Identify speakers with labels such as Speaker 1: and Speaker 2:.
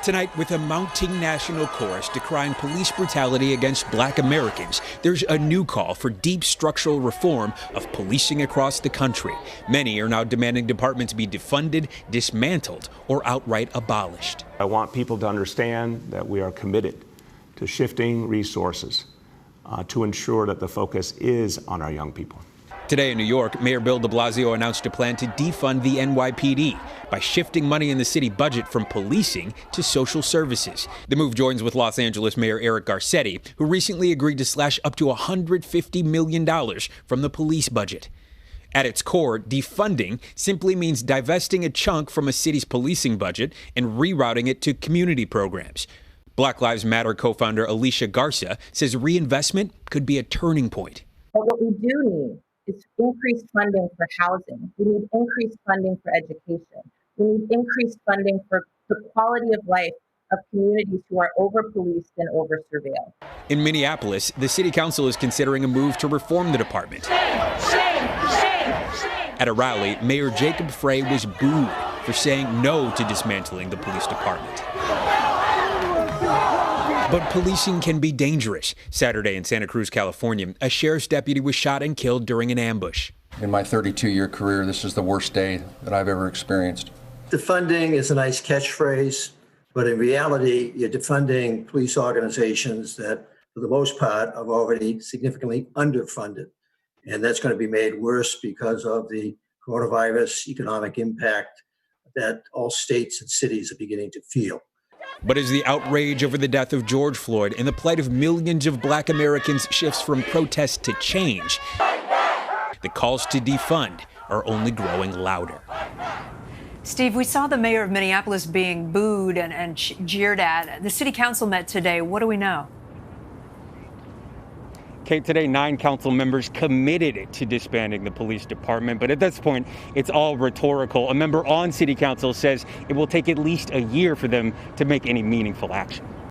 Speaker 1: Tonight, with a mounting national chorus decrying police brutality against Black Americans, there's a new call for deep structural reform of policing across the country. Many are now demanding departments be defunded, dismantled, or outright abolished.
Speaker 2: I want people to understand that we are committed to shifting resources to ensure that the focus is on our young people.
Speaker 1: Today in New York, Mayor Bill de Blasio announced a plan to defund the NYPD by shifting money in the city budget from policing to social services. The move joins with Los Angeles Mayor Eric Garcetti, who recently agreed to slash up to $150 million from the police budget. At its core, defunding simply means divesting a chunk from a city's policing budget and rerouting it to community programs. Black Lives Matter co-founder Alicia Garza says reinvestment could be a turning point.
Speaker 3: But what we do need is increased funding for housing. We need increased funding for education. We need increased funding for the quality of life of communities who are over-policed and over-surveilled.
Speaker 1: In Minneapolis, the city council is considering a move to reform the department. At a rally, Mayor Jacob Frey was booed for saying no to dismantling the police department. But policing can be dangerous. Saturday in Santa Cruz, California, a sheriff's deputy was shot and killed during an ambush.
Speaker 4: In my 32-year career, this is the worst day that I've ever experienced.
Speaker 5: Defunding is a nice catchphrase, but in reality, you're defunding police organizations that, for the most part, are already significantly underfunded. And that's going to be made worse because of the coronavirus economic impact that all states and cities are beginning to feel.
Speaker 1: But as the outrage over the death of George Floyd and the plight of millions of Black Americans shifts from protest to change, the calls to defund are only growing louder.
Speaker 6: Steve, we saw the mayor of Minneapolis being booed and jeered at. The city council met today. What do we know?
Speaker 7: Kate, today 9 council members committed to disbanding the police department, but at this point, it's all rhetorical. A member on city council says it will take at least a year for them to make any meaningful action.